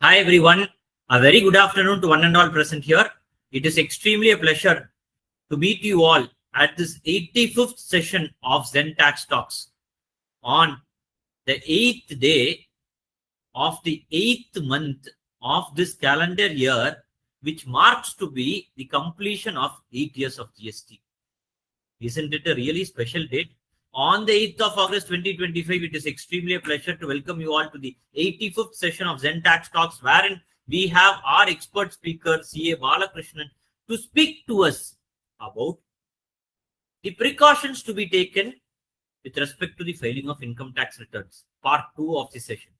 Hi everyone, a very good afternoon to one and all present here. It is extremely a pleasure to meet you all at this 85th session of Zen Tax Talks on the 8th day of the 8th month of this calendar year, which marks to be the completion of 8 years of GST. Isn't it a really special date? On the 8th of August 2025, it is extremely a pleasure to welcome you all to the 85th session of Zen Tax Talks, wherein we have our expert speaker, CA Balakrishnan, to speak to us about the precautions to be taken with respect to the filing of income tax returns, part 2 of the session.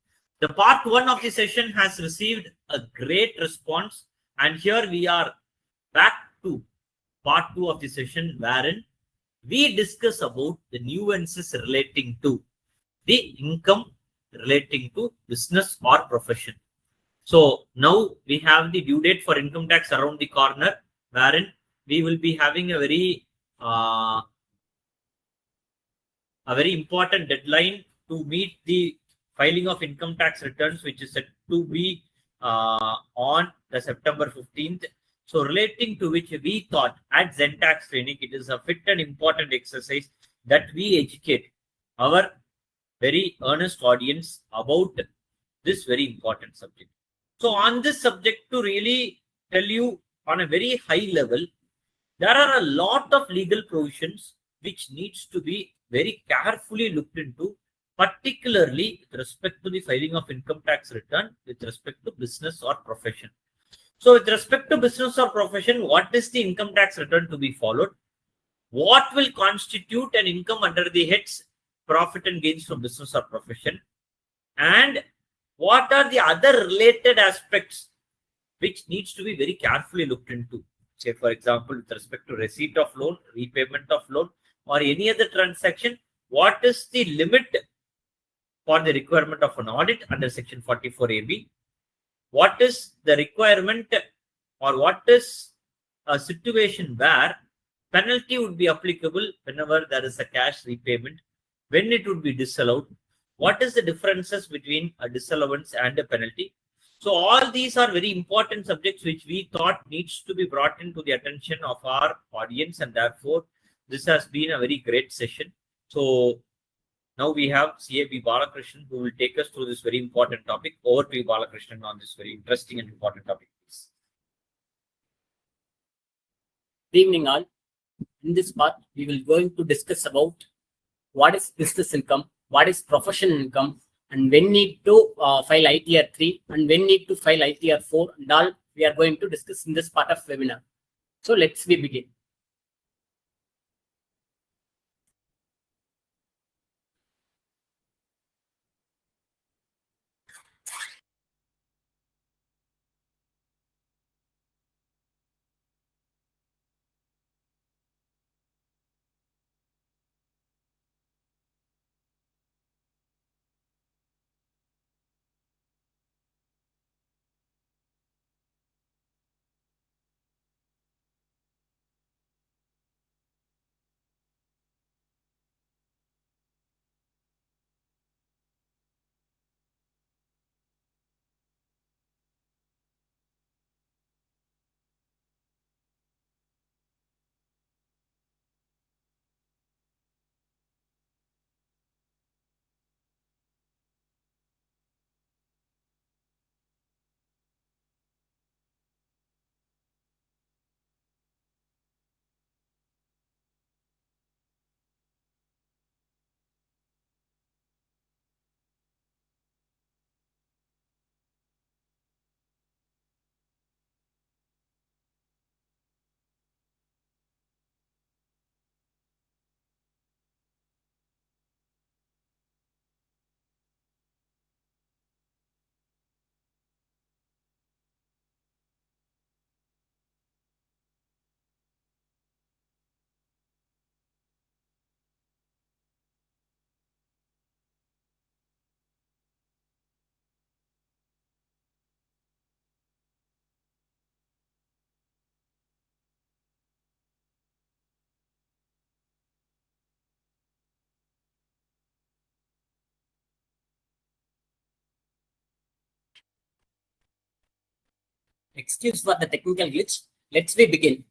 The part 1 of the session has received a great response, and here we are back to part 2 of the session, wherein we discuss about the nuances relating to the income relating to business or profession. So now we have the due date for income tax around the corner, wherein we will be having a very important deadline to meet the filing of income tax returns, which is set to be on the September 15th. So relating to which we thought at Zen Tax Training, it is a fit and important exercise that we educate our very earnest audience about this very important subject. So on this subject, to really tell you on a very high level, there are a lot of legal provisions which needs to be very carefully looked into, particularly with respect to the filing of income tax return with respect to business or profession. So with respect to business or profession, what is the income tax return to be followed? What will constitute an income under the heads profit and gains from business or profession? And what are the other related aspects which needs to be very carefully looked into? Say, for example, with respect to receipt of loan, repayment of loan, or any other transaction, what is the limit for the requirement of an audit under Section 44AB? What is the requirement, or what is a situation where penalty would be applicable whenever there is a cash repayment, when it would be disallowed? What is the differences between a disallowance and a penalty? So all these are very important subjects which we thought needs to be brought into the attention of our audience, and therefore this has been a very great session. So now we have CAB Balakrishnan, who will take us through this very important topic. Over to you, Balakrishnan, on this very interesting and important topic, please. Good evening, all. In this part, we will going to discuss about what is business income, what is professional income, and when need to file ITR 3 and when need to file ITR 4, and all we are going to discuss in this part of webinar. So let's begin. Excuse for the technical glitch. Let's begin.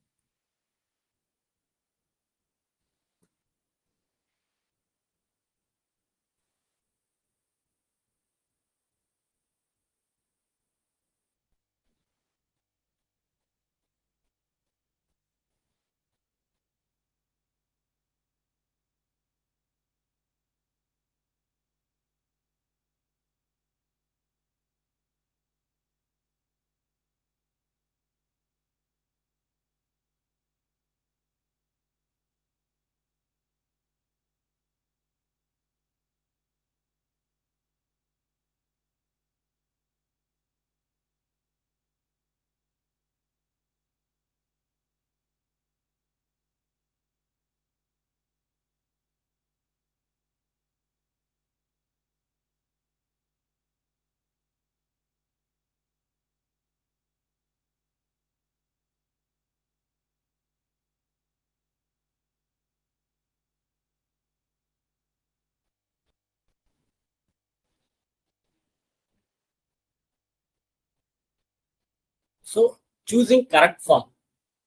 So choosing correct form.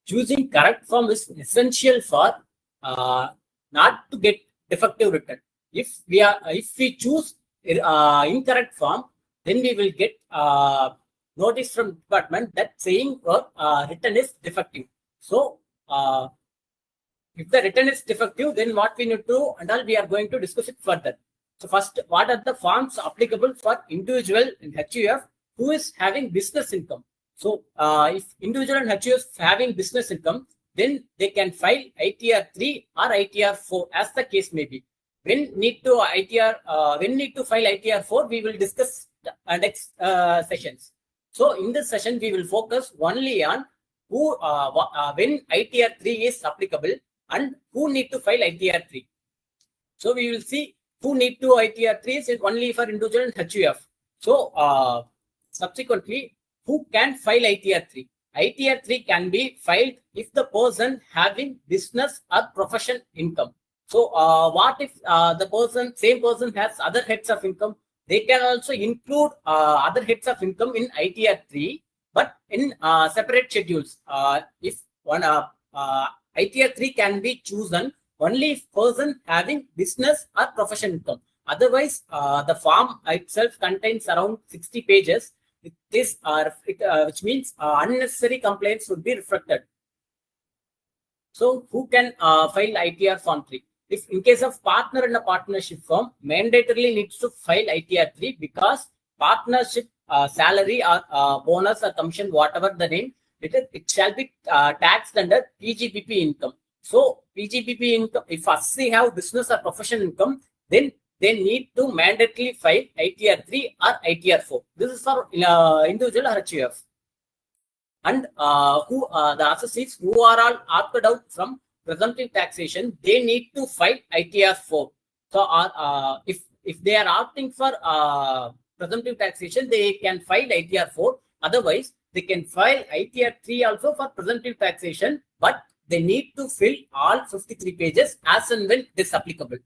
Choosing correct form is essential for not to get defective return. If we choose incorrect form, then we will get notice from department that saying return is defective. So if the return is defective, then what we need to do and all we are going to discuss it further. So first, what are the forms applicable for individual in HUF who is having business income? So if individual and HUF having business income, then they can file ITR 3 or ITR 4 as the case may be. When need to file ITR 4, we will discuss next sessions. So in this session, we will focus only on who when ITR 3 is applicable and who need to file ITR 3. So we will see who need to ITR 3 is only for individual and HUF. So subsequently, who can file ITR 3? ITR 3 can be filed if the person having business or profession income. So what if the same person has other heads of income? They can also include other heads of income in ITR 3, but in separate schedules. If one ITR 3 can be chosen only if person having business or profession income. Otherwise, the form itself contains around 60 pages. This which means unnecessary complaints would be reflected. So who can file ITR form 3? If in case of partner in a partnership firm, mandatorily needs to file ITR 3 because partnership salary or bonus or commission, whatever the name, it shall be taxed under PGBP income. So PGBP income, if assessee have business or profession income, then they need to mandatorily file ITR 3 or ITR 4. This is for individual or HUF. And the associates who are all opted out from presumptive taxation, they need to file ITR 4. So if they are opting for presumptive taxation, they can file ITR 4. Otherwise, they can file ITR 3 also for presumptive taxation, but they need to fill all 53 pages as and when it is applicable.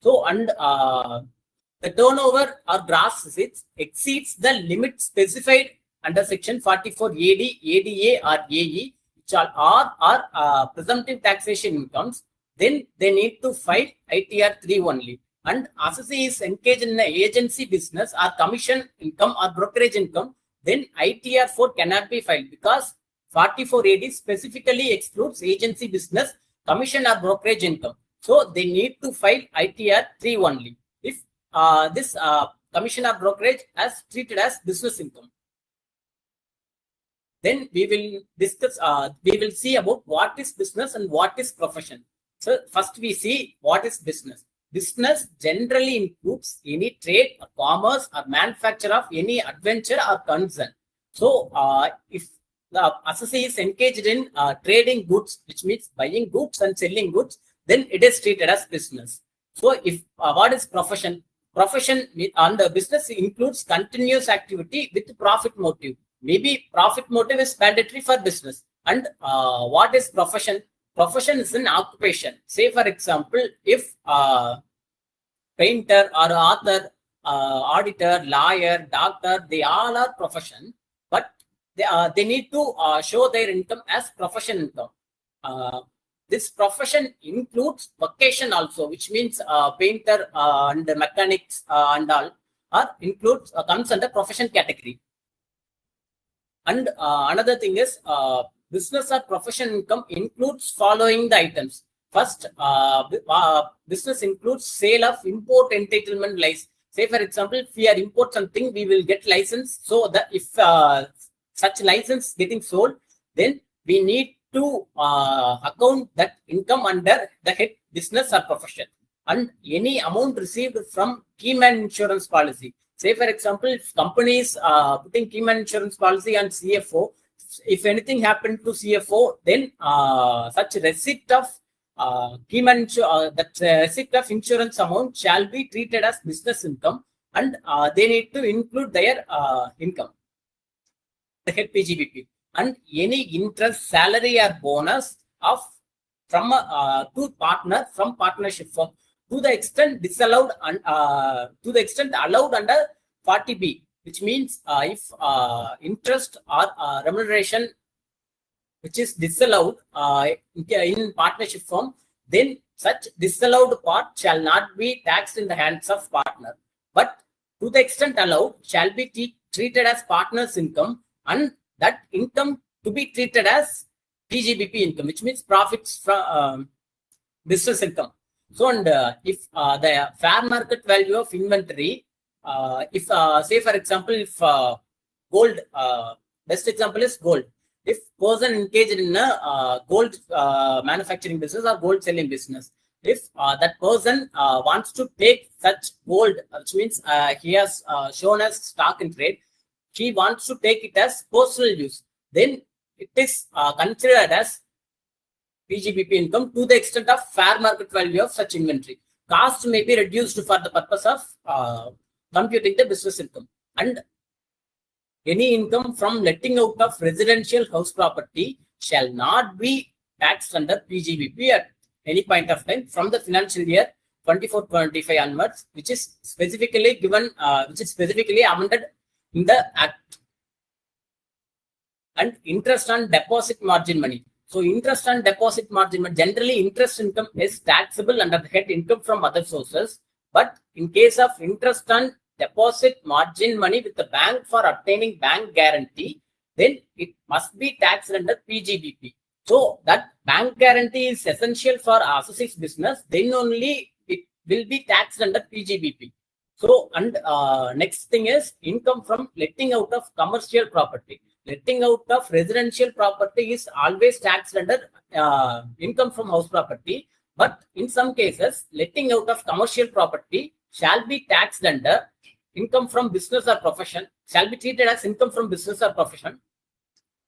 So, and the turnover or gross receipts exceeds the limit specified under section 44 AD, ADA or AE, which are presumptive taxation incomes, then they need to file ITR 3 only. And associate is engaged in an agency business or commission income or brokerage income, then ITR 4 cannot be filed because 44 AD specifically excludes agency business, commission or brokerage income. So they need to file ITR 3 only if this commission or brokerage as treated as business income. Then we will discuss, we will see about what is business and what is profession. So first we see what is business. Business generally includes any trade or commerce or manufacture of any adventure or concern. So if the associate is engaged in trading goods, which means buying goods and selling goods, then it is treated as business. So if what is profession? Profession on the business includes continuous activity with profit motive. Maybe profit motive is mandatory for business. And what is profession? Profession is an occupation. Say for example, if painter or author, auditor, lawyer, doctor, they all are profession. But they need to show their income as profession income. This profession includes vocation also, which means painter and mechanics and all includes comes under profession category. And another thing is business or profession income includes following the items. First, business includes sale of import entitlement license. Say, for example, if we are import something, we will get license. So that if such license getting sold, then we need to account that income under the head business or profession. And any amount received from keyman insurance policy. Say, for example, if companies putting keyman insurance policy on CFO, if anything happened to CFO, then such receipt of receipt of insurance amount shall be treated as business income, and they need to include their income, the head PGBP. And any interest, salary, or bonus of from to partner from partnership firm to the extent disallowed and to the extent allowed under 40B, which means if interest or remuneration which is disallowed in partnership firm, then such disallowed part shall not be taxed in the hands of partner, but to the extent allowed shall be treated as partner's income, and that income to be treated as PGBP income, which means profits from business income. So, and if the fair market value of inventory, if say for example, if gold, best example is gold. If person engaged in a gold manufacturing business or gold selling business, if that person wants to take such gold, which means he has shown as stock in trade, he wants to take it as personal use, then it is considered as PGBP income to the extent of fair market value of such inventory. Cost may be reduced for the purpose of computing the business income. And any income from letting out of residential house property shall not be taxed under PGBP at any point of time from the financial year 24-25 onwards, which is specifically given, which is specifically amended in the Act. And interest on deposit margin money. So interest on deposit margin money, generally interest income is taxable under the head income from other sources, but in case of interest on deposit margin money with the bank for obtaining bank guarantee, then it must be taxed under PGBP. So that bank guarantee is essential for associate's business, then only it will be taxed under PGBP. So, and next thing is income from letting out of commercial property. Letting out of residential property is always taxed under income from house property, but in some cases, letting out of commercial property shall be taxed under income from business or profession, shall be treated as income from business or profession,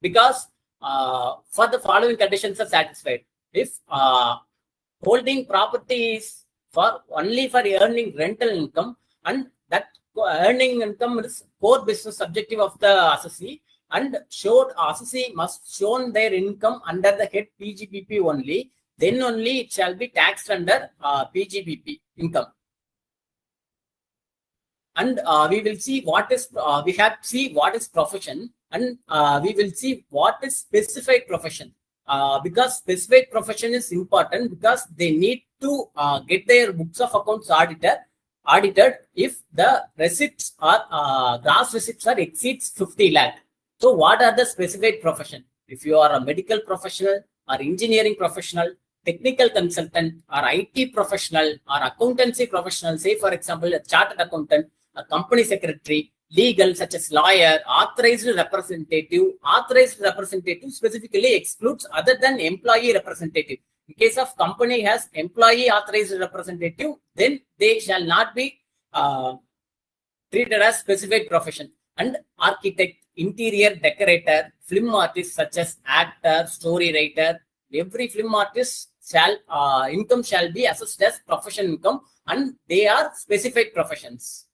because for the following conditions are satisfied. If holding property is for only for earning rental income, and that earning income is core business objective of the assessee, and showed assessee must shown their income under the head PGBP only, then only it shall be taxed under PGBP income. And we will see what is we have to see what is profession, and we will see what is specified profession, because specified profession is important, because they need to get their books of accounts audited if the receipts or gross receipts are exceeds 50 lakh. So what are the specified profession? If you are a medical professional or engineering professional, technical consultant or IT professional or accountancy professional, say for example a chartered accountant, a company secretary, legal such as lawyer, authorized representative. Authorized representative specifically excludes other than employee representative. In case of company has employee authorized representative, then they shall not be treated as specified profession. And architect, interior decorator, film artist such as actor, story writer, every film artist shall income shall be assessed as profession income, and they are specified professions.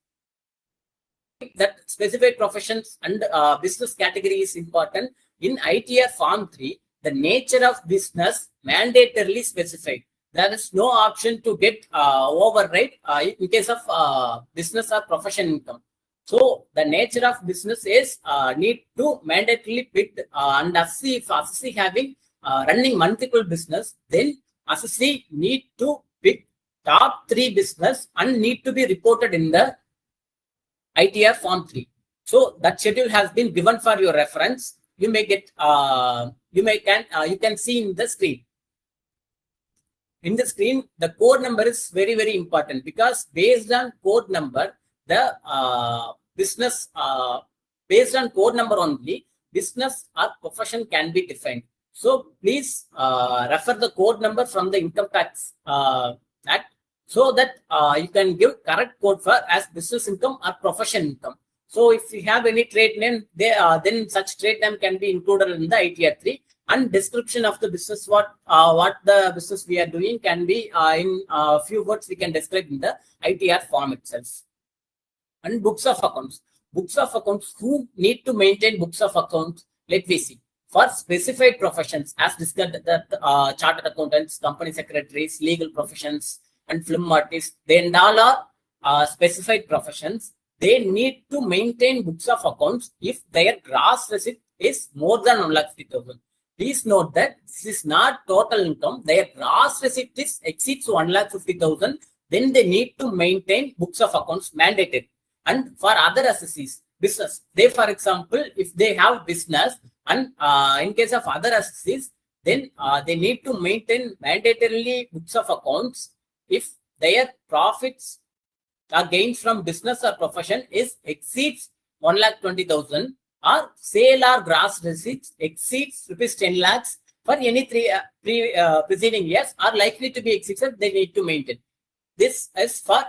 That specified professions and business category is important. In ITR Form 3, the nature of business mandatorily specified. There is no option to get override in case of business or profession income. So the nature of business is need to mandatorily pick and assessee, if assessee having running multiple business, then assessee need to pick top 3 business and need to be reported in the ITR form 3. So that schedule has been given for your reference. You may get you can see in the screen. In the screen, the code number is very, very important, because based on code number, the business based on code number only, business or profession can be defined. So please refer the code number from the Income Tax Act, so that you can give correct code for as business income or profession income. So if you have any trade name, then such trade name can be included in the ITR 3. And description of the business, what the business we are doing can be in a few words we can describe in the ITR form itself. And books of accounts. Books of accounts, who need to maintain books of accounts? Let me see. For specified professions, as discussed, that chartered accountants, company secretaries, legal professions, and film artists, they all are specified professions. They need to maintain books of accounts if their gross receipt is more than 1,50,000. Please note that this is not total income. Their gross receipt exceeds 1,50,000. Then they need to maintain books of accounts mandatory. And for other assessees, business, they, for example, if they have business, and in case of other assessees, then they need to maintain mandatorily books of accounts if their profits or gains from business or profession exceeds 1,20,000, or sale or gross receipts exceeds rupees 10 lakhs for any preceding years are likely to be exceeded, they need to maintain. This is for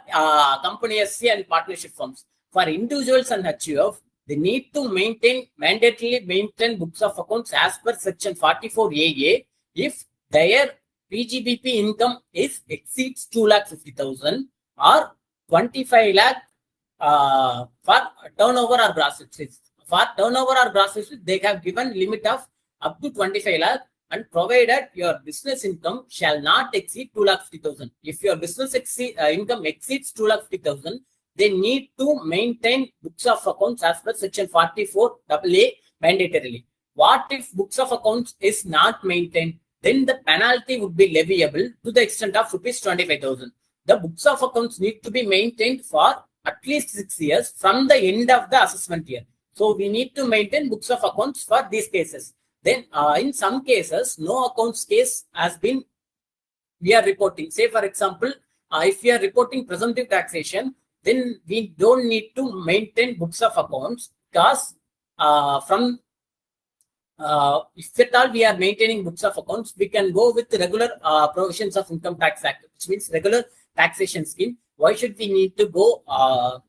company SC and partnership firms. For individuals and HUF, they need to mandatorily maintain books of accounts as per section 44AA if their PGBP income exceeds 2,50,000 or 25 lakh for turnover or gross receipts. For turnover or gross receipts, they have given limit of up to 25 lakh, and provided your business income shall not exceed 2,50,000. If your business income exceeds 2,50,000, they need to maintain books of accounts as per section 44AA mandatorily. What if books of accounts is not maintained? Then the penalty would be leviable to the extent of rupees 25,000. The books of accounts need to be maintained for at least 6 years from the end of the assessment year. So we need to maintain books of accounts for these cases. Then in some cases, no accounts case has been, we are reporting. Say for example, if we are reporting presumptive taxation, then we don't need to maintain books of accounts, because if at all we are maintaining books of accounts, we can go with the regular provisions of Income Tax Act, which means regular taxation scheme. Why should we need to go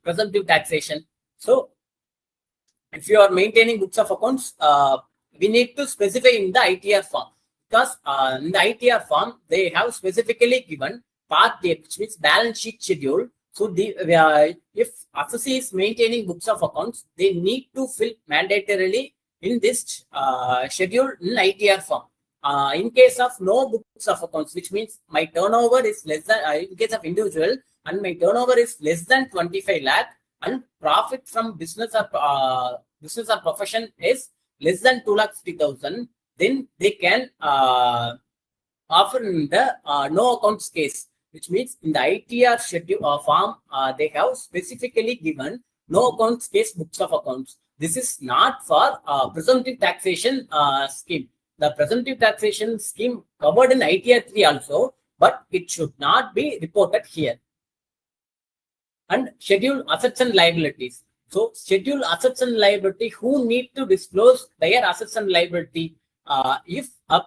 presumptive taxation? So if you are maintaining books of accounts, we need to specify in the ITR form, because in the ITR form, they have specifically given part 8, which means balance sheet schedule. So if assessee is maintaining books of accounts, they need to fill mandatorily in this schedule in ITR form. In case of no books of accounts, which means my turnover is less than, in case of individual, and my turnover is less than 25 lakh, and profit from business or profession is less than 2,50,000, then they can offer in the no accounts case, which means in the ITR schedule form, they have specifically given no accounts case books of accounts. This is not for presumptive taxation scheme. The presumptive taxation scheme covered in ITR 3 also, but it should not be reported here. And schedule assets and liabilities. So schedule assets and liability, who need to disclose their assets and liability? If a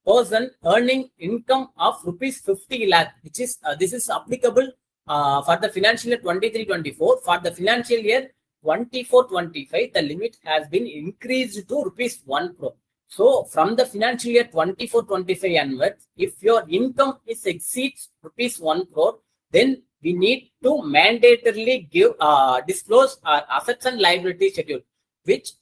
person earning income of rupees 50 lakh, which is this is applicable for the financial year 23-24. For the financial year 24-25, the limit has been increased to rupees 1 crore. So from the financial year 24-25 onwards, if your income exceeds rupees 1 crore, then we need to mandatorily disclose our assets and liability schedule, which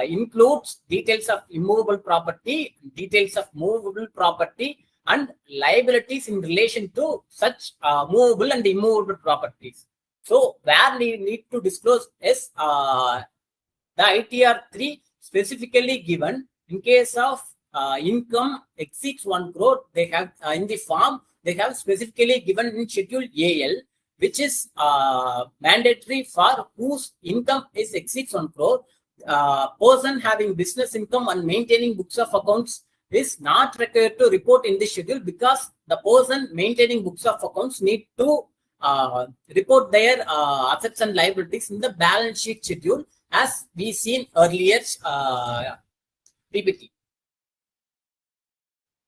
includes details of immovable property, details of movable property, and liabilities in relation to such movable and immovable properties. So where we need to disclose is the ITR 3 specifically given in case of income exceeds 1 crore. They have in the form they have specifically given in Schedule AL, which is mandatory for whose income is exceeds 1 crore. Person having business income and maintaining books of accounts is not required to report in this schedule, because the person maintaining books of accounts need to report their assets and liabilities in the balance sheet schedule, as we seen earlier PPT.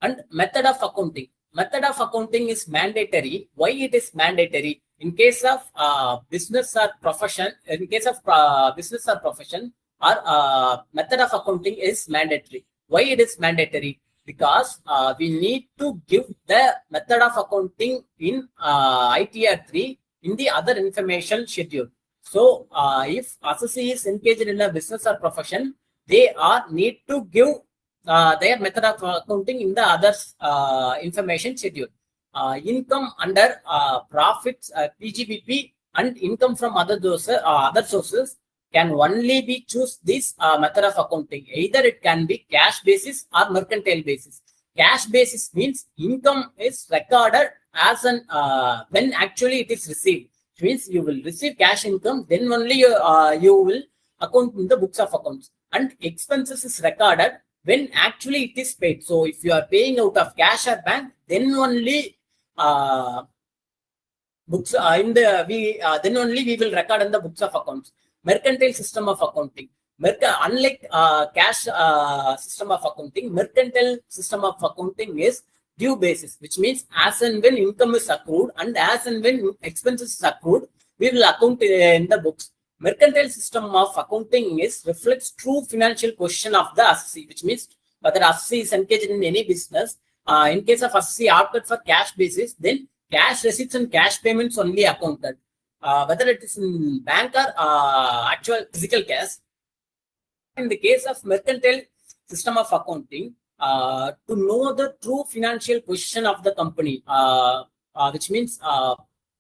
And method of accounting. Method of accounting is mandatory. Why it is mandatory? In case of business or profession, in case of business or profession, our method of accounting is mandatory. Why it is mandatory? Because we need to give the method of accounting in ITR 3 in the other information schedule. So if associate is engaged in a business or profession, they need to give their method of accounting in the other information schedule. Income under profits, PGBP, and income from other sources can only be choose this method of accounting. Either it can be cash basis or mercantile basis. Cash basis means income is recorded as an when actually it is received. It means you will receive cash income, then only you will account in the books of accounts. And expenses is recorded when actually it is paid. So if you are paying out of cash or bank, then only books then only we will record in the books of accounts. Mercantile system of accounting. Unlike cash system of accounting, mercantile system of accounting is due basis, which means as and when income is accrued and as and when expenses is accrued, we will account in the books. Mercantile system of accounting reflects true financial position of the associate, which means whether associate is engaged in any business. In case of associate opted for cash basis, then cash receipts and cash payments only accounted. Whether it is in bank or actual physical cash. In the case of mercantile system of accounting, to know the true financial position of the company, which means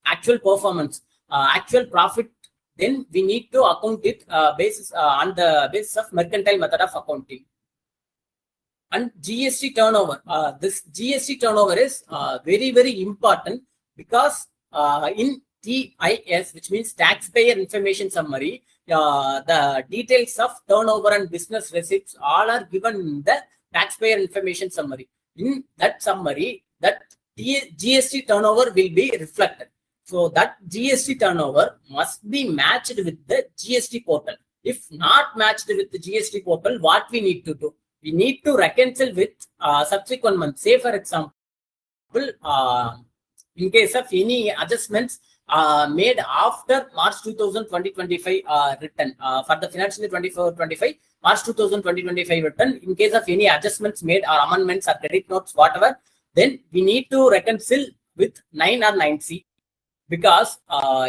actual performance, actual profit, then we need to account it on the basis of mercantile method of accounting. And GST turnover. This GST turnover is very, very important, because in TIS, which means taxpayer information summary, the details of turnover and business receipts all are given in the taxpayer information summary. In that summary, that GST turnover will be reflected. So that GST turnover must be matched with the GST portal. If not matched with the GST portal, what we need to do? We need to reconcile with subsequent months. Say for example, in case of any adjustments made after March 2020-25 return, for the financial year 24-25, March 2020-25 return, in case of any adjustments made or amendments or credit notes, whatever, then we need to reconcile with 9 or 9C, because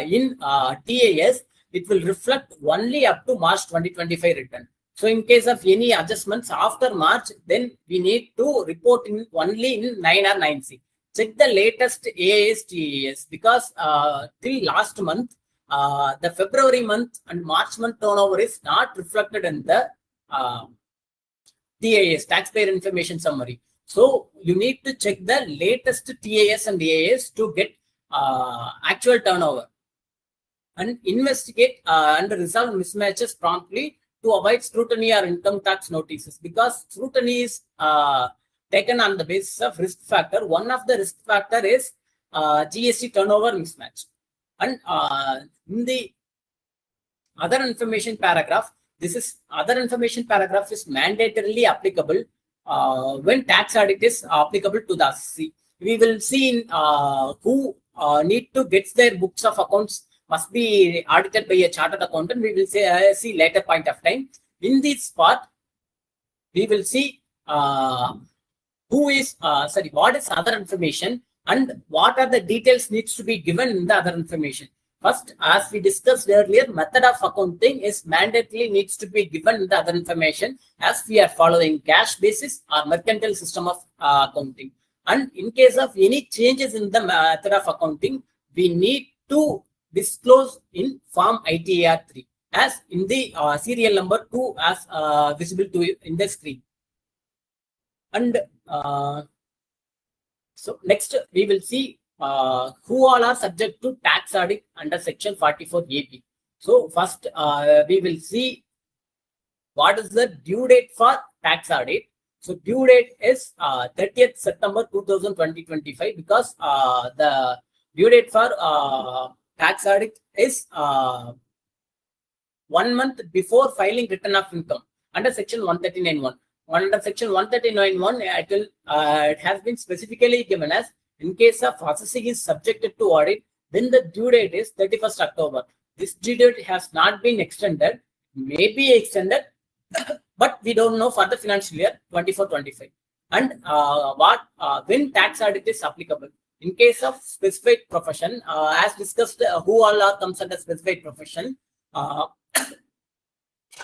in TAS, it will reflect only up to March 2025 return. So in case of any adjustments after March, then we need to report in only in 9 or 9C. Check the latest AAS TAS, because till last month, the February month and March month turnover is not reflected in the TAS, taxpayer information summary. So you need to check the latest TAS and AAS to get actual turnover, and investigate and resolve mismatches promptly to avoid scrutiny or income tax notices, because scrutiny is taken on the basis of risk factor. One of the risk factor is GST turnover mismatch. And in the other information paragraph, this is other information paragraph is mandatorily applicable when tax audit is applicable to the associate. We will see in who need to get their books of accounts must be audited by a chartered accountant. We will see later point of time. In this part, we will see what is other information and what are the details needs to be given in the other information. First, as we discussed earlier, method of accounting is mandatorily needs to be given in the other information, as we are following cash basis or mercantile system of accounting. And in case of any changes in the method of accounting, we need to disclosed in Form ITAR 3 as in the serial number 2 as visible to you in the screen. And so next we will see who all are subject to tax audit under section 44 AP. So first we will see what is the due date for tax audit. So due date is 30th September 2025 because the due date for tax audit is 1 month before filing return of income under section 139(1). Under section 139(1), it has been specifically given as in case of assessee is subjected to audit, then the due date is 31st October. This due date has not been extended, may be extended, but we don't know for the financial year 24-25. And when tax audit is applicable. In case of specified profession, as discussed, who all are comes under specified profession,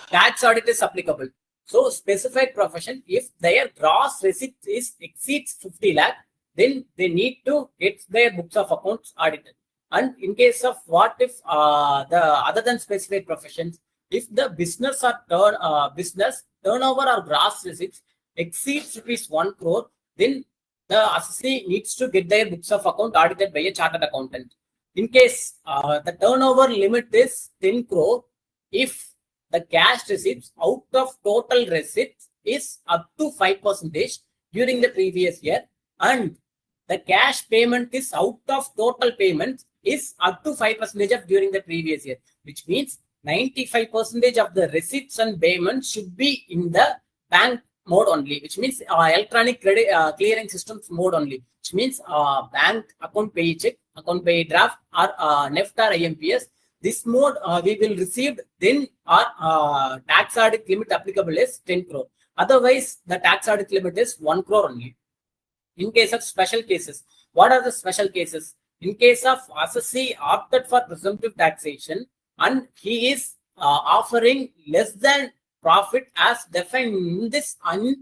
tax audit is applicable. So specified profession, if their gross receipt exceeds 50 lakh, then they need to get their books of accounts audited. And in case of what if the other than specified professions, if the business or business turnover or gross receipts exceeds ₹1 crore, then the assessee needs to get their books of account audited by a chartered accountant. In case the turnover limit is 10 crore, if the cash receipts out of total receipts is up to 5% during the previous year, and the cash payment is out of total payments is up to 5% of during the previous year, which means 95% of the receipts and payments should be in the bank mode only, which means electronic credit clearing systems mode only, which means bank account pay check, account pay draft, or NEFT or IMPS. This mode we will receive, then our tax audit limit applicable is 10 crore. Otherwise, the tax audit limit is 1 crore only. In case of special cases, what are the special cases? In case of assessee opted for presumptive taxation and he is offering less than profit as defined in this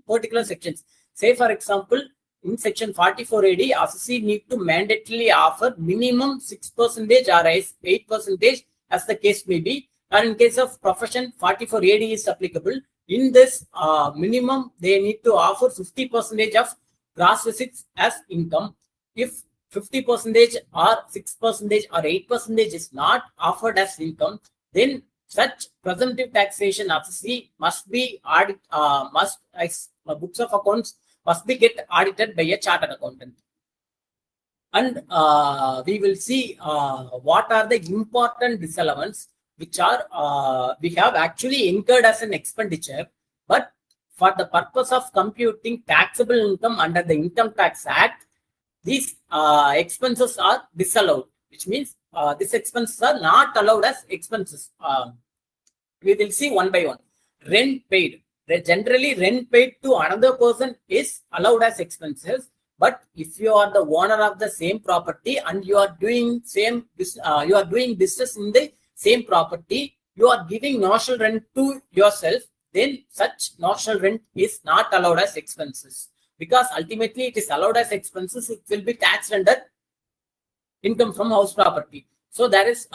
particular sections. Say for example, in section 44 AD, assessee need to mandatorily offer minimum 6% or 8% as the case may be. And in case of profession, 44 AD is applicable. In this minimum, they need to offer 50% of gross receipts as income. If 50% or 6% or 8% is not offered as income, then such presumptive taxation assessee must be audit, books of accounts must be get audited by a chartered accountant. And we will see what are the important disallowance which are we have actually incurred as an expenditure, but for the purpose of computing taxable income under the Income Tax Act, these expenses are disallowed, which means these expenses are not allowed as expenses. We will see one by one. Rent paid. Generally, rent paid to another person is allowed as expenses. But if you are the owner of the same property and you are doing business in the same property, you are giving notional rent to yourself, then such notional rent is not allowed as expenses. Because ultimately it is allowed as expenses, it will be taxed under income from house property. So there is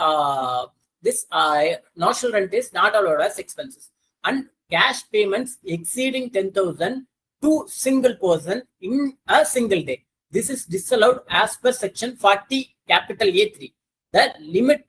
this notional rent is not allowed as expenses. And cash payments exceeding 10,000 to single person in a single day. This is disallowed as per section 40 capital A3. That limit,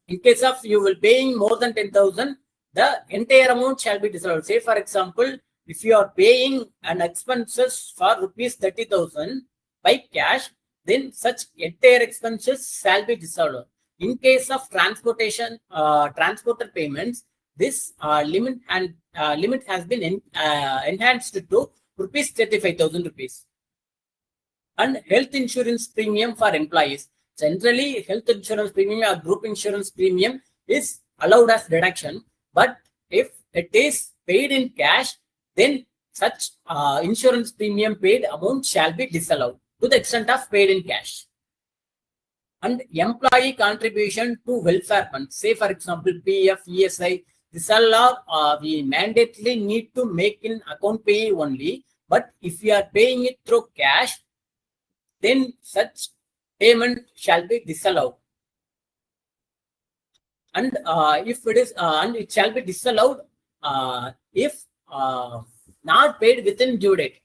in case of you will paying more than 10,000, the entire amount shall be disallowed. Say for example, if you are paying an expenses for ₹30,000 by cash, then such entire expenses shall be disallowed. In case of transportation, transporter payments, this limit has been enhanced to ₹35,000. And health insurance premium for employees. Generally, health insurance premium or group insurance premium is allowed as deduction. But if it is paid in cash, then such insurance premium paid amount shall be disallowed to the extent of paid in cash. And employee contribution to welfare funds, say for example PF, ESI, this all we mandatorily need to make in account pay only. But if you are paying it through cash, then such payment shall be disallowed. And if it is, and it shall be disallowed if not paid within due date.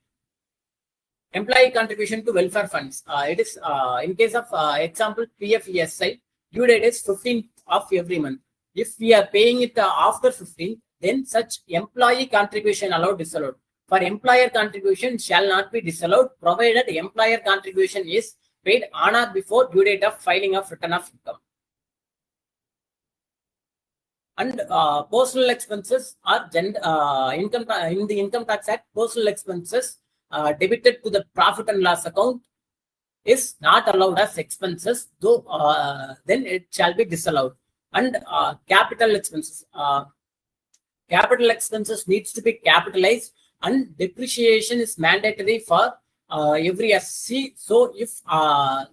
Employee contribution to welfare funds. It is in case of example PFESI, due date is 15th of every month. If we are paying it after 15th, then such employee contribution allowed disallowed. For employer contribution shall not be disallowed, provided employer contribution is paid on or before due date of filing of return of income. And personal expenses are income in the Income Tax Act. Personal expenses debited to the profit and loss account is not allowed as expenses, though then it shall be disallowed. And capital expenses. Capital expenses needs to be capitalized, and depreciation is mandatory for every SC. So if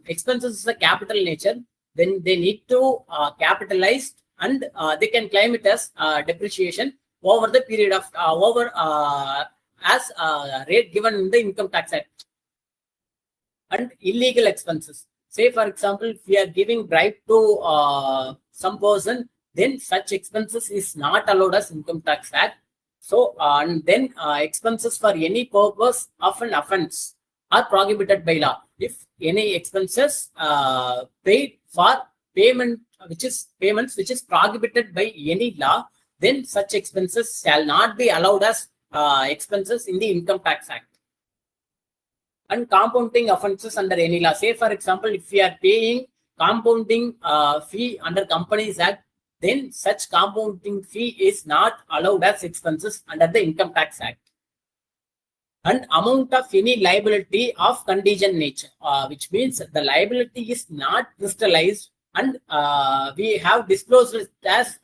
expenses is a capital nature, then they need to capitalize, and they can claim it as depreciation over the period of as rate given in the Income Tax Act. And illegal expenses. Say for example, if we are giving bribe to some person, then such expenses is not allowed as Income Tax Act. So and then expenses for any purpose of an offense are prohibited by law. If any expenses paid for payment which is prohibited by any law, then such expenses shall not be allowed as expenses in the Income Tax Act. And compounding offenses under any law. Say for example, if we are paying compounding fee under Companies Act, then such compounding fee is not allowed as expenses under the Income Tax Act. And amount of any liability of contingent nature, which means the liability is not crystallized, and we have disclosed it as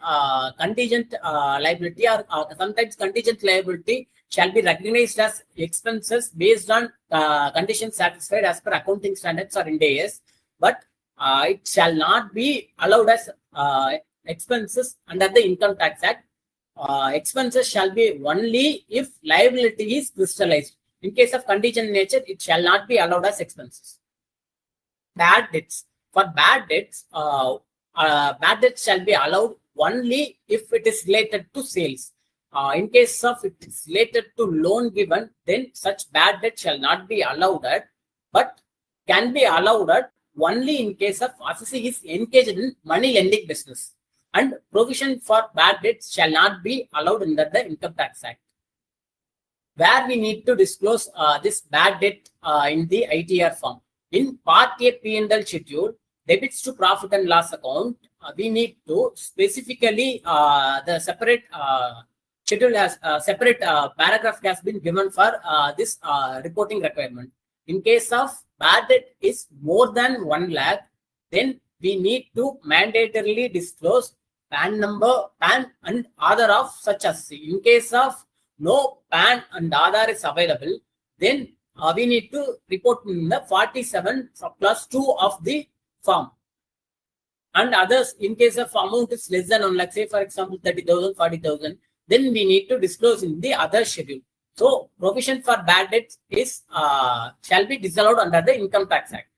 contingent liability, or sometimes contingent liability shall be recognized as expenses based on conditions satisfied as per accounting standards or Ind AS, but it shall not be allowed as expenses under the Income Tax Act. Expenses shall be only if liability is crystallized. In case of contingent nature, it shall not be allowed as expenses. Bad debts. For bad debts shall be allowed only if it is related to sales. In case of it is related to loan given, then such bad debt shall not be allowed at, but can be allowed at only in case of assessee is engaged in money lending business. And provision for bad debts shall not be allowed under the Income Tax Act. Where we need to disclose this bad debt in the ITR form. In Part A P&L schedule, debits to profit and loss account, we need to specifically the separate schedule has separate paragraph has been given for this reporting requirement. In case of bad debt is more than 1 lakh, then we need to mandatorily disclose PAN number, PAN and Aadhaar of such assessee. In case of no PAN and Aadhaar is available, then we need to report in the 47 plus 2 of the form. And others, in case of amount is less than 1 lakh, say for example 30,000, 40,000, then we need to disclose in the other schedule. So provision for bad debts is shall be disallowed under the Income Tax Act.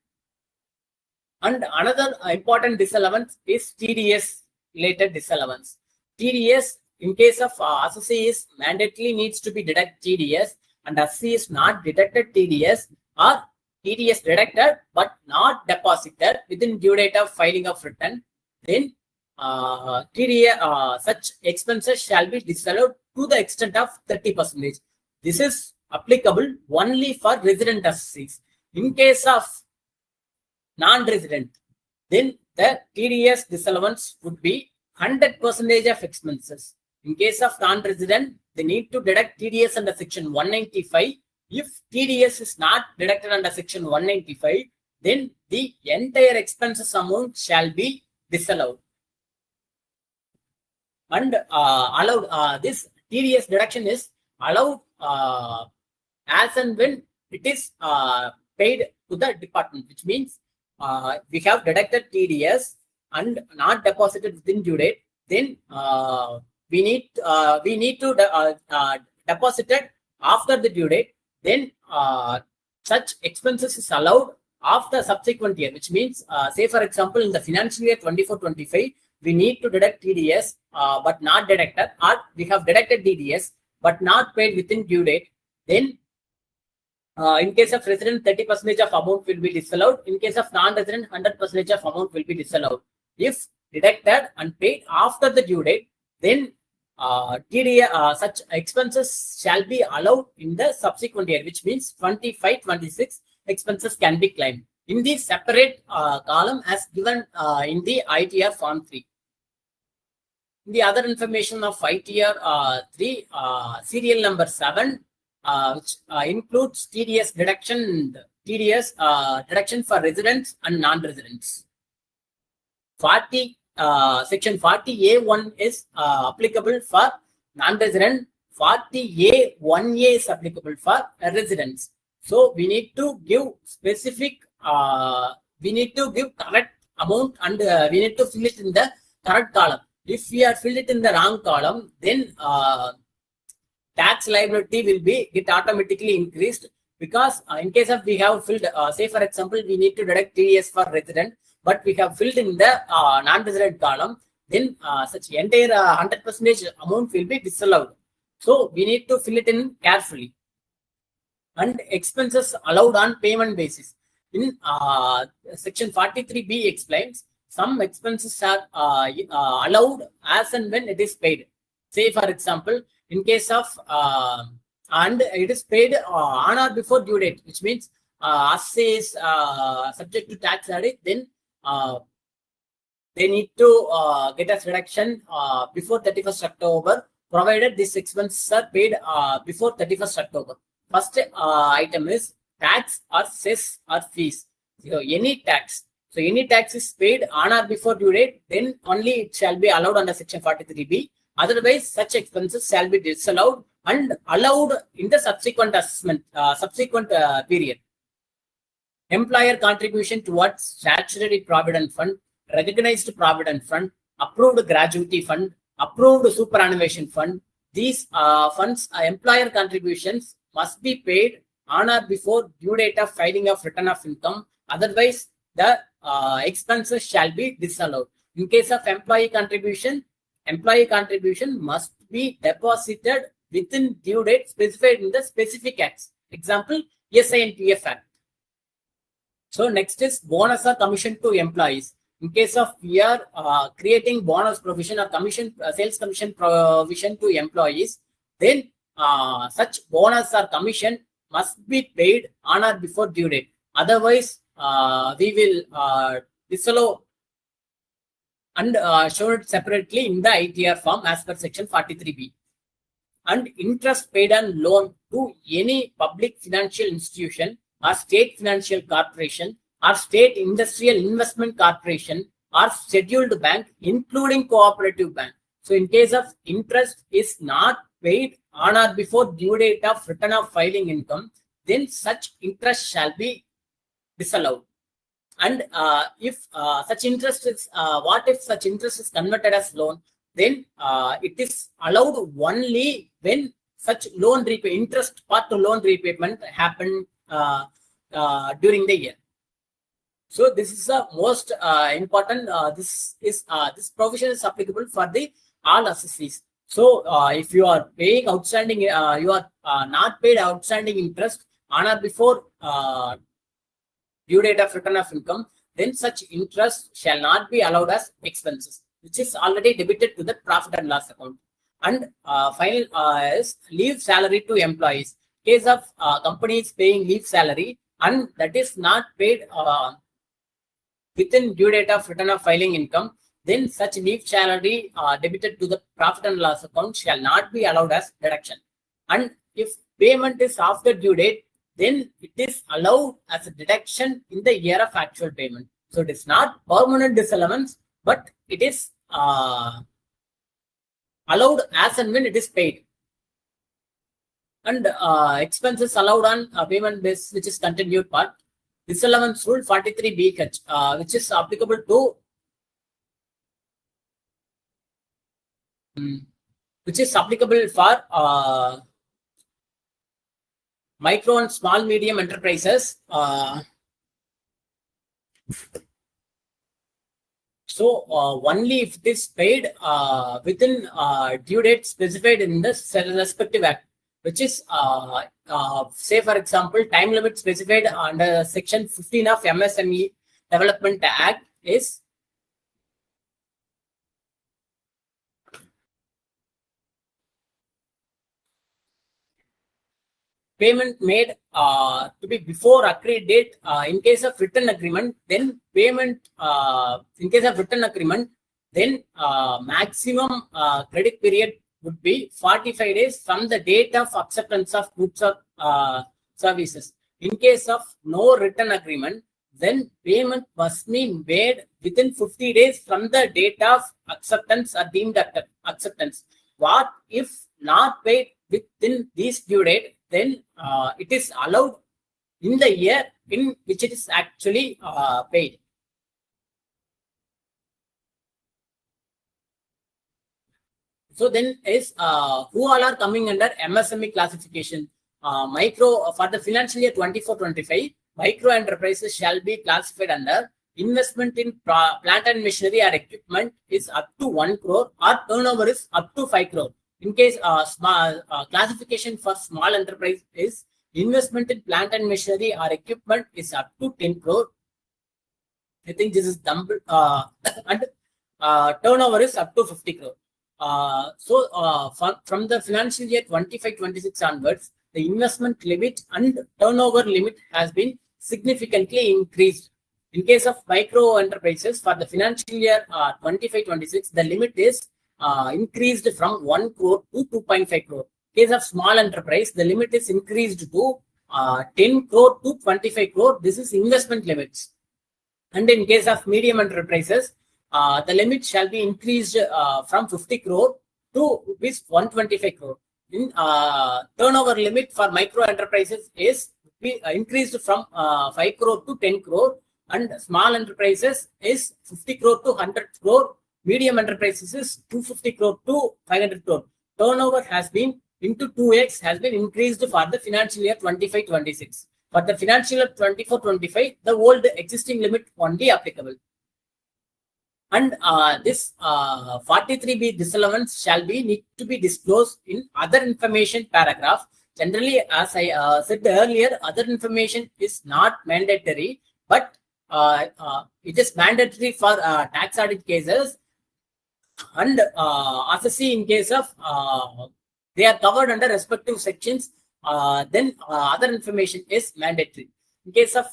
And another important disallowance is TDS related disallowance. TDS, in case of assessee is mandatorily needs to be deducted TDS, and assessee is not deducted TDS, or TDS deducted but not deposited within due date of filing of return, then TDS such expenses shall be disallowed to the extent of 30%. This is applicable only for resident assessees. In case of non-resident, then the TDS disallowance would be 100% of expenses. In case of non-resident, they need to deduct TDS under section 195. If TDS is not deducted under section 195, then the entire expenses amount shall be disallowed. And allowed this TDS deduction is allowed as and when it is paid to the department, which means we have deducted TDS and not deposited within due date, then we need to deposit it after the due date. Then such expenses is allowed of the subsequent year, which means, say for example, in the financial year 24-25, we need to deduct TDS, but not deducted, or we have deducted TDS, but not paid within due date. Then, in case of resident, 30% of amount will be disallowed. In case of non-resident, 100% of amount will be disallowed. If deducted and paid after the due date, then TDS, such expenses shall be allowed in the subsequent year, which means 25-26 expenses can be claimed in the separate column as given in the ITR Form 3. In the other information of ITR 3, serial number 7, which includes TDS deduction, deduction for residents and non-residents. Section 40A1 is applicable for non-resident. 40A1A is applicable for residents. So we need to give specific, we need to give correct amount, and we need to fill it in the correct column. If we are filled it in the wrong column, then tax liability will be automatically increased, because in case of we have filled, say for example, we need to deduct TDS for resident, but we have filled in the non-resident column, then such entire 100% amount will be disallowed. So we need to fill it in carefully. And expenses allowed on payment basis. In section 43B explains, some expenses are allowed as and when it is paid. Say for example, in case of and it is paid on or before due date, which means as is subject to tax audit, then they need to get a reduction before 31st October, provided these expenses are paid before 31st October. First item is tax or cess or fees. So any tax. So any tax is paid on or before due date, then only it shall be allowed under section 43B. Otherwise, such expenses shall be disallowed and allowed in the subsequent assessment, period. Employer contribution towards statutory provident fund, recognized provident fund, approved gratuity fund, approved superannuation fund. These funds, employer contributions must be paid on or before due date of filing of return of income. Otherwise, the expenses shall be disallowed. In case of employee contribution must be deposited within due date specified in the specific acts. Example, SI and PF Act. So next is bonus or commission to employees. In case of we are creating bonus provision or commission, sales commission provision to employees, then such bonus or commission must be paid on or before due date. Otherwise, we will disallow and show it separately in the ITR form as per section 43B. And interest paid on loan to any public financial institution or state financial corporation or state industrial investment corporation or scheduled bank, including cooperative bank. So in case of interest is not paid on or before due date of return of filing income, then such interest shall be disallowed. And if such interest is, what if such interest is converted as loan? Then it is allowed only when such loan interest part to loan repayment happened during the year. So this is the most important. This provision is applicable for the all assessees. So if you are paying outstanding, you are not paid outstanding interest on or before due date of return of income, then such interest shall not be allowed as expenses, which is already debited to the profit and loss account. And final is leave salary to employees. Case of companies paying leave salary and that is not paid within due date of return of filing income, then such leave salary debited to the profit and loss account shall not be allowed as deduction. And if payment is after due date, then it is allowed as a deduction in the year of actual payment. So it is not permanent disallowance, but it is allowed as and when it is paid. And expenses allowed on payment basis, which is continued part. Disallowance rule 43B, which is applicable to for micro and small medium enterprises So only if it is paid within due date specified in the respective act, which is say for example, time limit specified under section 15 of MSME Development Act is payment made to be before agreed date. In case of written agreement, then payment in case of written agreement, then maximum credit period would be 45 days from the date of acceptance of goods or services. In case of no written agreement, then payment must be made within 50 days from the date of acceptance or deemed acceptance. What if not paid within this due date? Then it is allowed in the year in which it is actually paid. So then is who all are coming under MSME classification? Micro for the financial year 24-25, micro enterprises shall be classified under investment in plant and machinery or equipment is up to 1 crore or turnover is up to 5 crore. In case small classification for small enterprise is investment in plant and machinery or equipment is up to 10 crore. I think this is dumb, and turnover is up to 50 crore. From the financial year 25-26 onwards, the investment limit and turnover limit has been significantly increased. In case of micro enterprises, for the financial year 25-26, the limit is increased from 1 crore to 2.5 crore. In case of small enterprise, the limit is increased to 10 crore to 25 crore. This is investment limits. And in case of medium enterprises, the limit shall be increased from 50 crore to rupees 125 crore. In turnover limit for micro enterprises is increased from 5 crore to 10 crore, and small enterprises is 50 crore to 100 crore. Medium enterprises is 250 crore to 500 crore. Turnover has been into 2x has been increased for the financial year 25-26. For the financial year 24-25, the old existing limit only applicable. And this 43B disallowance shall be need to be disclosed in other information paragraph. Generally, as I said earlier, other information is not mandatory, but it is mandatory for tax audit cases and assessee in case of they are covered under respective sections. Then other information is mandatory. In case of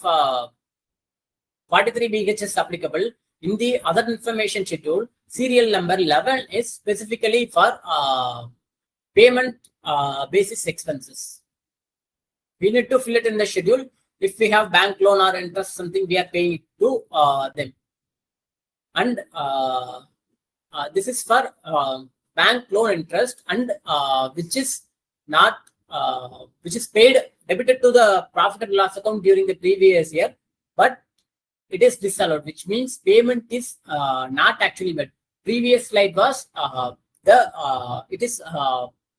43BH is applicable. In the other information schedule, serial number 11 is specifically for payment basis expenses. We need to fill it in the schedule. If we have bank loan or interest, something we are paying it to them. And this is for bank loan interest, and which is not which is paid debited to the profit and loss account during the previous year, but it is disallowed, which means payment is not actually made. Previous slide was it is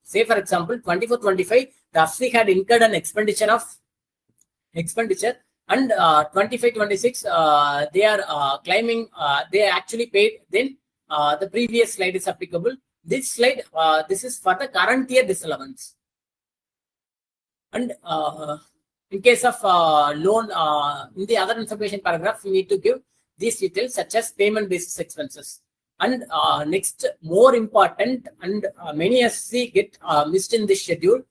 say for example 24-25, the AFSI had incurred an expenditure, and 25-26 they are claiming they actually paid. Then the previous slide is applicable. This slide this is for the current year disallowance. And in case of loan, in the other information paragraph, we need to give these details such as payment basis expenses. And next, more important, and many SC get missed in this schedule.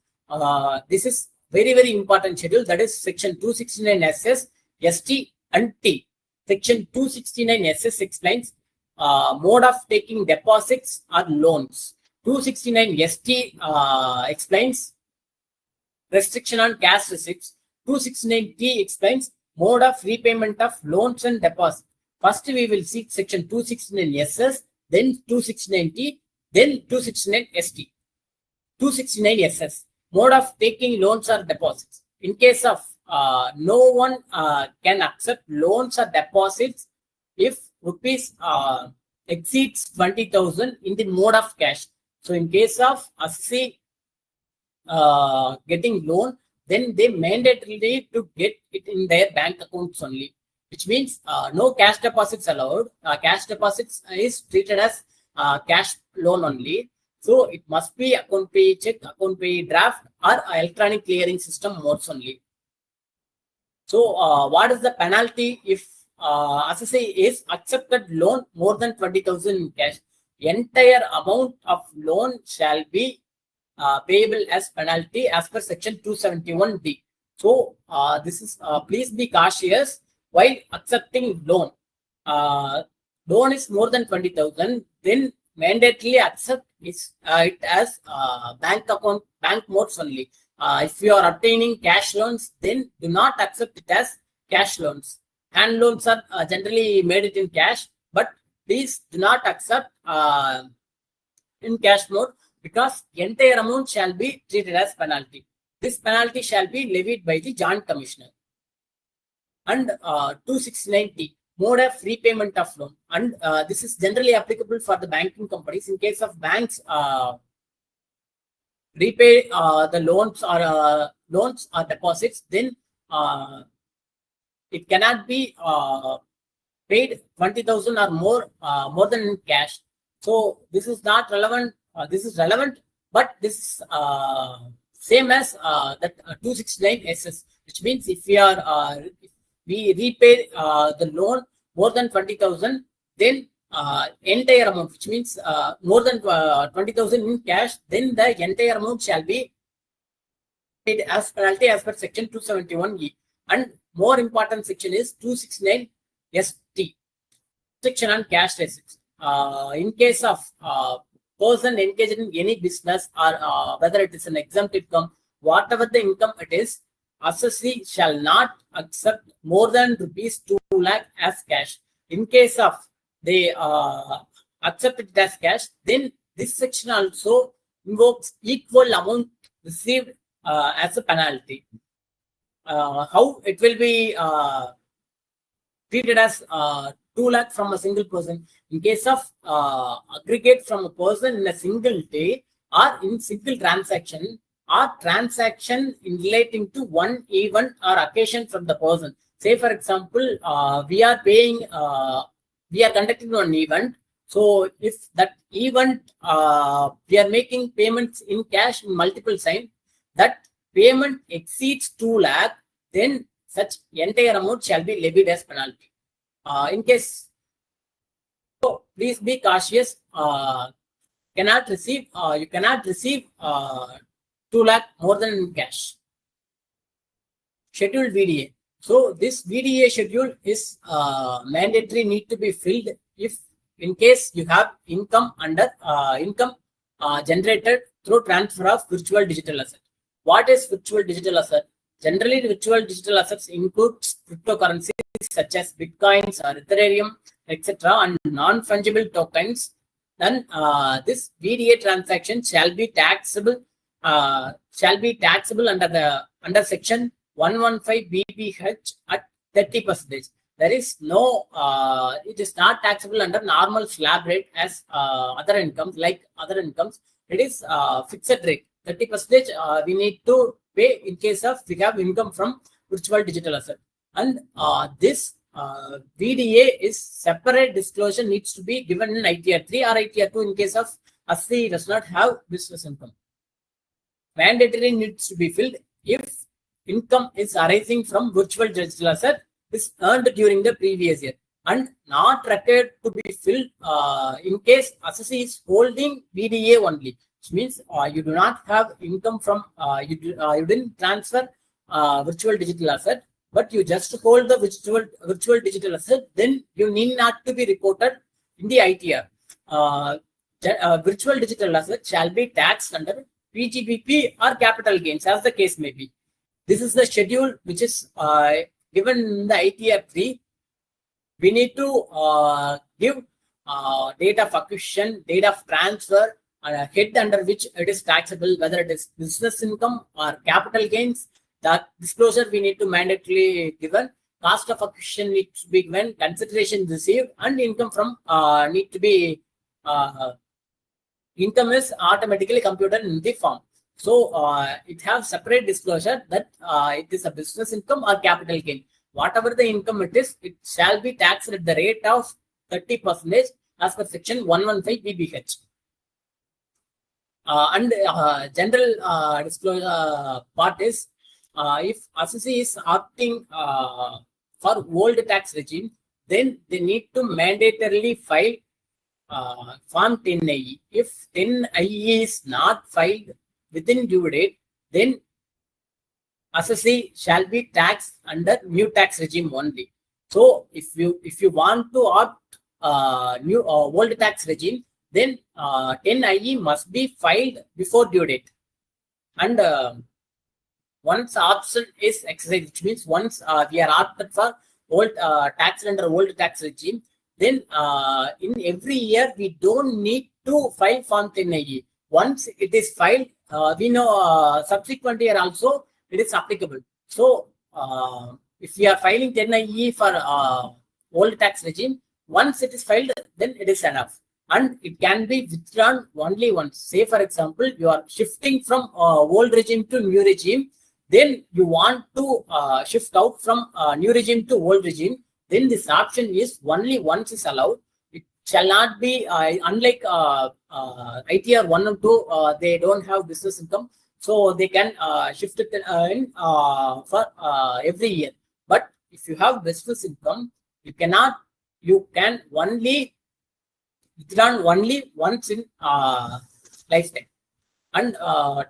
This is very, very important schedule. That is section 269 SS, ST and T. Section 269 SS explains mode of taking deposits or loans. 269 ST explains restriction on cash receipts. 269T explains mode of repayment of loans and deposits. First, we will see section 269 SS, then 269T, then 269 ST. 269 SS, mode of taking loans or deposits. In case of no one can accept loans or deposits if rupees exceeds 20,000 in the mode of cash. So, in case of ASSI getting loan, then they mandatorily to get it in their bank accounts only. which means no cash deposits allowed. Cash deposits is treated as cash loan only. So it must be account pay check, account pay draft, or electronic clearing system modes only. So what is the penalty if assessee is accepted loan more than 20,000 in cash? Entire amount of loan shall be payable as penalty as per section 271D. So this is please be cautious while accepting loan. Loan is more than 20,000, then mandatorily accept it as bank account, bank modes only. If you are obtaining cash loans, then do not accept it as cash loans. Hand loans are generally made it in cash, but please do not accept in cash mode, because entire amount shall be treated as penalty. This penalty shall be levied by the Joint Commissioner. And 269T, mode of repayment of loan. And this is generally applicable for the banking companies. In case of banks repay the loans or deposits, then it cannot be paid 20,000 or more than in cash. So this is not relevant. This is relevant, but this is same as that 269 SS, which means if we repay the loan more than 20,000, then entire amount, which means more than 20,000 in cash, then the entire amount shall be paid as penalty as per section 271E. And more important section is 269 ST, section on cash receipts. In case of person engaged in any business, or whether it is an exempt income, whatever the income it is, assessee shall not accept more than rupees 2 lakh as cash. In case of they accept it as cash, then this section also invokes equal amount received as a penalty. How it will be treated as 2 lakh from a single person. In case of aggregate from a person in a single day, or in single transaction, or transaction in relating to one event or occasion from the person. Say for example, we are conducting one event. So if that event we are making payments in cash in multiple times, that payment exceeds 2 lakh, then such entire amount shall be levied as penalty. In case, so please be cautious. You cannot receive 2 lakh more than in cash. Scheduled VDA. So this VDA schedule is mandatory, need to be filled if in case you have income generated through transfer of virtual digital asset. What is virtual digital asset? Generally, virtual digital assets includes cryptocurrencies such as bitcoins or Ethereum, etc., and non-fungible tokens. Then this VDA transaction shall be taxable under section 115 BPH at 30%. There is no, it is not taxable under normal slab rate as other incomes. Like other incomes, it is fixed rate 30%. We need to pay in case of we have income from virtual digital asset. And this VDA is separate disclosure needs to be given in ITR 3 or ITR 2 in case of assessee does not have business income. Mandatory needs to be filled if income is arising from virtual digital asset is earned during the previous year, and not required to be filled in case assessee is holding VDA only, which means you do not have income from you didn't transfer virtual digital asset, but you just hold the virtual digital asset, then you need not to be reported in the ITR. Virtual digital asset shall be taxed under PGBP or capital gains as the case may be. This is the schedule which is given in the ITR 3. We need to give date of acquisition, date of transfer, head under which it is taxable, whether it is business income or capital gains. That disclosure we need to mandatorily given. Cost of acquisition needs to be given, consideration received, and income from need to be income is automatically computed in the form. So it has separate disclosure that it is a business income or capital gain. whatever the income it is, it shall be taxed at the rate of 30% as per section 115 BBH. And general disclosure part is, if assessee is opting for old tax regime, then they need to mandatorily file Form 10IE. If 10IE is not filed within due date, then assessee shall be taxed under new tax regime only. So if you want to opt new old tax regime, then 10IE must be filed before due date. And once option is exercised, which means once we are opted for old tax under old tax regime, then in every year we don't need to file Form 10IE. Once it is filed, we know subsequent year also it is applicable. So if we are filing 10IE for old tax regime, once it is filed, then it is enough. And it can be withdrawn only once. Say, for example, you are shifting from old regime to new regime, then you want to shift out from new regime to old regime, then this option is only once is allowed. It shall not be, unlike ITR 1 and 2, they don't have business income, so they can shift it in for every year. But if you have business income, you can only withdrawn only once in lifetime. And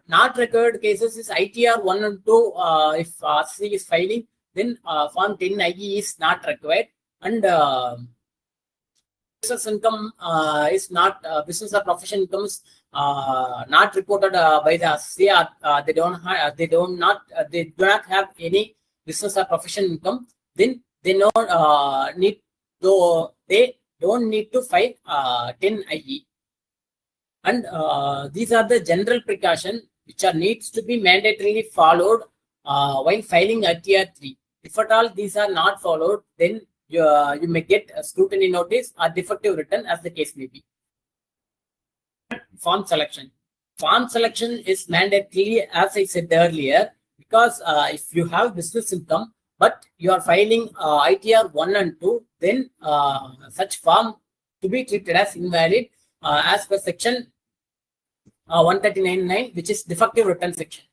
not required cases is ITR 1 and 2. If assessee is filing, then Form 10IE is not required. And business income is not business or profession income is not reported by the assessee. They do not have any business or profession income. Then they don't need to file 10IE. And these are the general precautions which needs to be mandatorily followed while filing ITR 3. If at all these are not followed, then you may get a scrutiny notice or defective return, as the case may be. Form selection. Form selection is mandatory, as I said earlier, because if you have business income but you are filing ITR 1 and 2, then such form to be treated as invalid as per section 139.9, which is defective return section.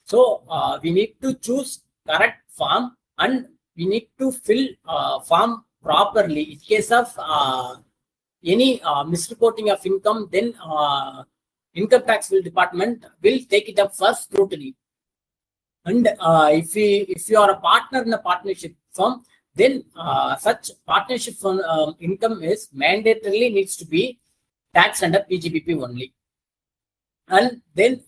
So we need to choose correct form and we need to fill form properly. In case of any misreporting of income, then income tax department will take it up for scrutiny. And if you are a partner in a partnership firm, then such partnership income is mandatorily needs to be taxed under PGBP only. And then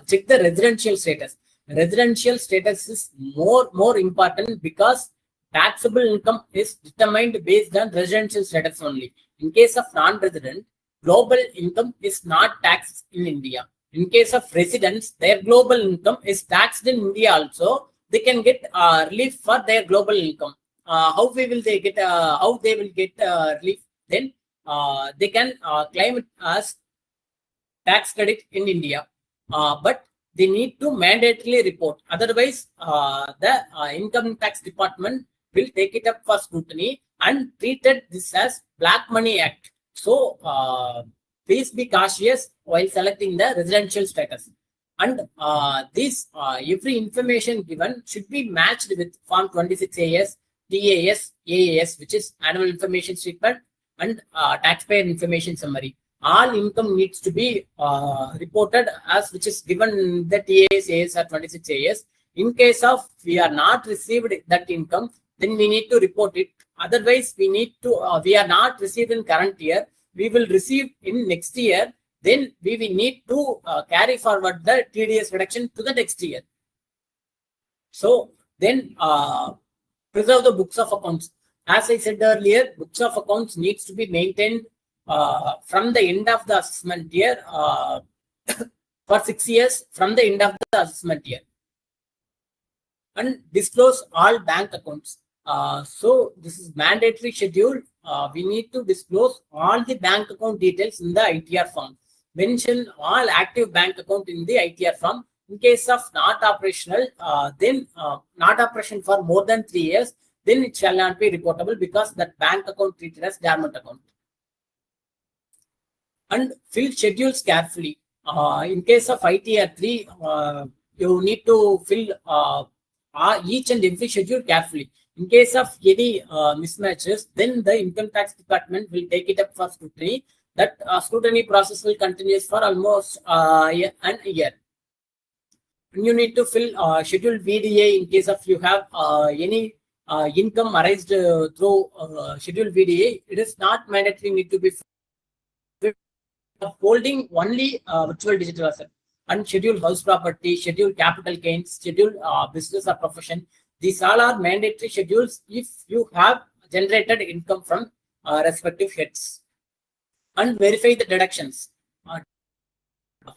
check the residential status. Residential status is more important because taxable income is determined based on residential status only. In case of non-resident, global income is not taxed in India. In case of residents, their global income is taxed in India also. They can get relief for their global income. How they will get relief? Then they can claim it as tax credit in India, but they need to mandatorily report. Otherwise, the income tax department will take it up for scrutiny and treated this as Black Money Act. So please be cautious while selecting the residential status. And this every information given should be matched with Form 26AS, TAS, AAS, which is Annual Information Statement, and Taxpayer Information Summary. All income needs to be reported as which is given in the TAS, AS, or 26AS. In case of we are not received that income, then we need to report it. Otherwise, we are not received in current year, we will receive in next year. Then we will need to carry forward the TDS reduction to the next year. So then preserve the books of accounts. As I said earlier, books of accounts needs to be maintained from the end of the assessment year for 6 years from the end of the assessment year. And disclose all bank accounts. So this is mandatory schedule. We need to disclose all the bank account details in the ITR form. Mention all active bank account in the ITR form. In case of not operational, then not operation for more than 3 years, then it shall not be reportable because that bank account treated as dormant account. And fill schedules carefully. In case of ITR 3, you need to fill each and every schedule carefully. In case of any mismatches, then the income tax department will take it up for scrutiny. That scrutiny process will continue for almost an year. You need to fill schedule VDA in case of you have any income arised through schedule VDA. It is not mandatory need to be holding only virtual digital asset. Unscheduled house property, scheduled capital gains, scheduled business or profession. These all are mandatory schedules if you have generated income from respective heads. And verify the deductions.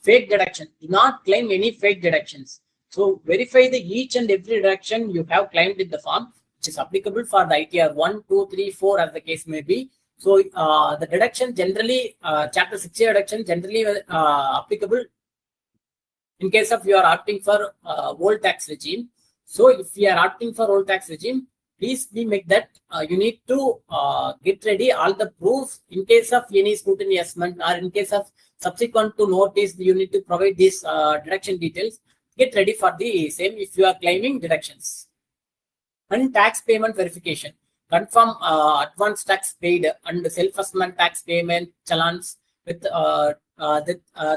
Fake deduction. Do not claim any fake deductions. So verify the each and every deduction you have claimed in the form, which is applicable for the ITR 1, 2, 3, 4 as the case may be. So the deduction generally, Chapter 60 deduction generally applicable in case of you are opting for old tax regime. So if you are opting for old tax regime, please be make that you need to get ready all the proofs in case of any scrutiny assessment or in case of subsequent to notice, you need to provide these deduction details. Get ready for the same if you are claiming deductions. And tax payment verification. Confirm advance tax paid and self-assessment tax payment challans with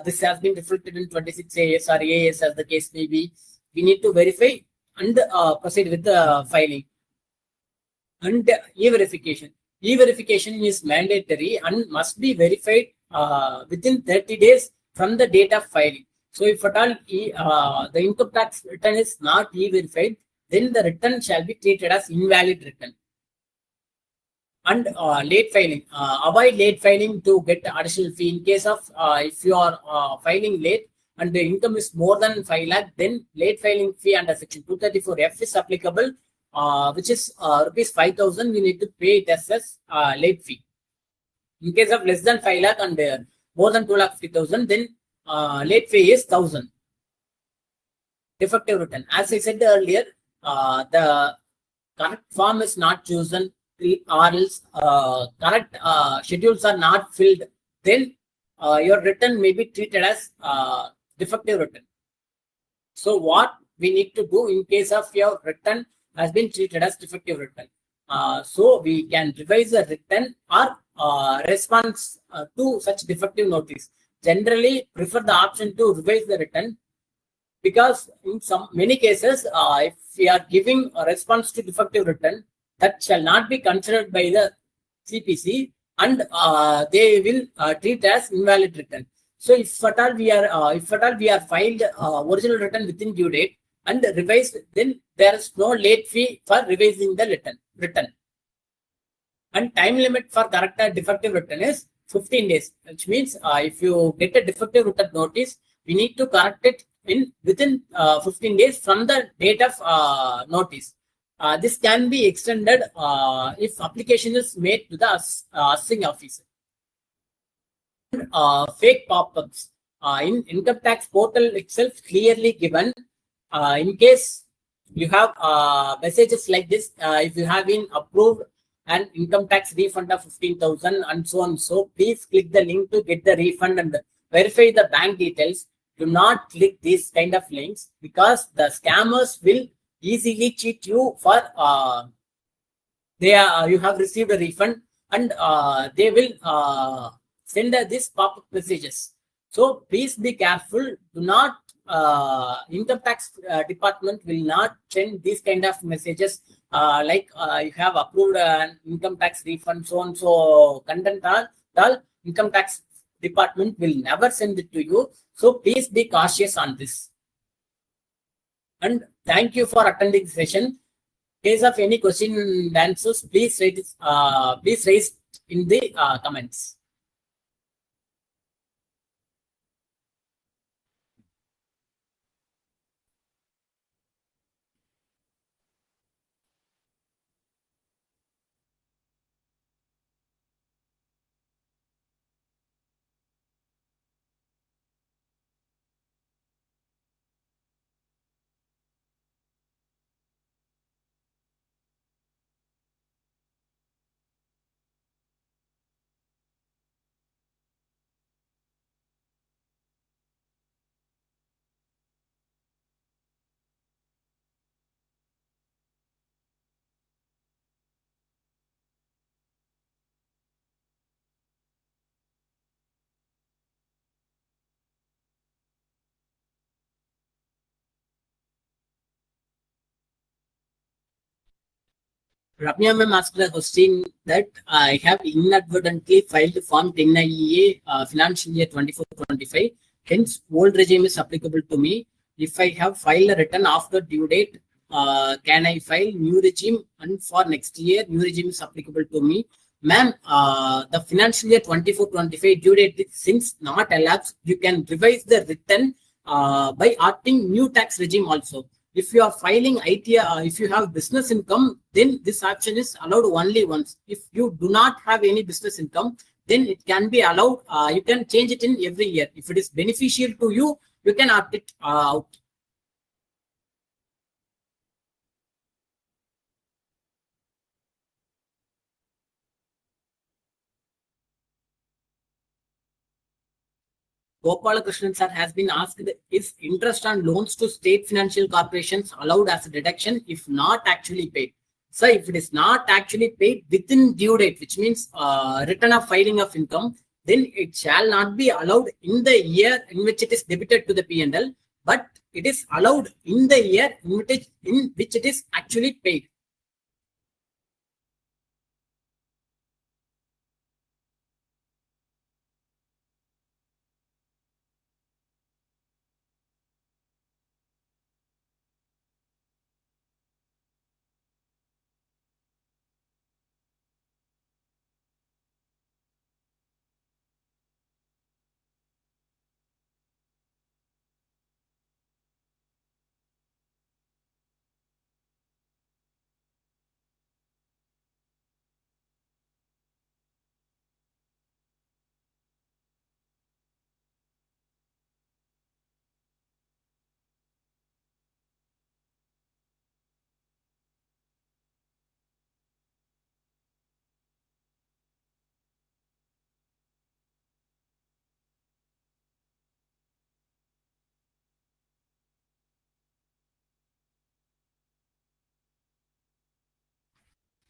this has been reflected in 26 AS or AS as the case may be. We need to verify and proceed with the filing. And e-verification. E-verification is mandatory and must be verified within 30 days from the date of filing. So if at all the income tax return is not e-verified, then the return shall be treated as invalid return. And late filing. Avoid late filing to get additional fee. In case of if you are filing late and the income is more than 5 lakh, then late filing fee under section 234F is applicable, which is rupees 5,000. You need to pay it as late fee. In case of less than 5 lakh and more than 2,50,000, then late fee is 1,000. Defective return. As I said earlier, the correct form is not chosen, or else correct schedules are not filled, then your return may be treated as defective return. So what we need to do in case of your return has been treated as defective return? So we can revise the return or response to such defective notice. Generally prefer the option to revise the return, because in many cases, if we are giving a response to defective return, that shall not be considered by the CPC, and they will treat as invalid return. So if at all we are filed original return within due date and revised, then there is no late fee for revising the return. And time limit for correct defective return is 15 days, which means if you get a defective return notice, we need to correct it within 15 days from the date of notice. This can be extended if application is made to the assessing officer. Fake pop-ups. In income tax portal itself clearly given, in case you have messages like this, if you have been approved an income tax refund of 15,000 and so on, so please click the link to get the refund and verify the bank details. Do not click these kind of links, because the scammers will easily cheat you for you have received a refund, and they will send this pop-up messages. So please be careful. Do not income tax department will not send these kind of messages like you have approved an income tax refund, so on, so content all income tax department will never send it to you. So please be cautious on this. And thank you for attending the session. In case of any question and answers, please raise in the comments. Ramya ma'am asked a question that I have inadvertently filed Form 10IEA financial year 24-25. Hence, old regime is applicable to me. If I have filed a return after due date, can I file new regime? And for next year, new regime is applicable to me. Ma'am, the financial year 24-25 due date since not elapsed, you can revise the return by opting new tax regime also. If you are filing ITR, if you have business income, then this option is allowed only once. If you do not have any business income, then it can be allowed. You can change it in every year. If it is beneficial to you, you can opt it out. Gopalakrishnan sir has been asked, is interest on loans to state financial corporations allowed as a deduction if not actually paid? So if it is not actually paid within due date, which means return of filing of income, then it shall not be allowed in the year in which it is debited to the P&L, but it is allowed in the year in which it is actually paid.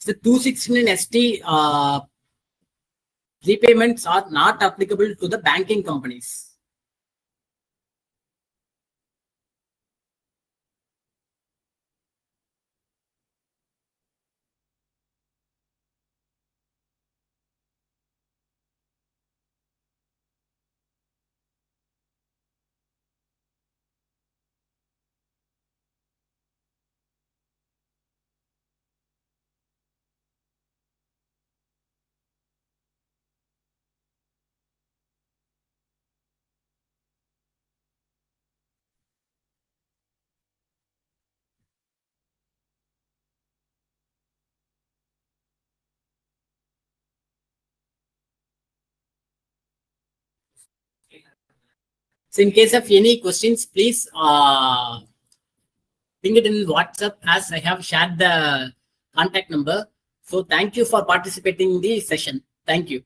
The 269 ST repayments are not applicable to the banking companies. So in case of any questions, please ping it in WhatsApp as I have shared the contact number. So thank you for participating in the session. Thank you.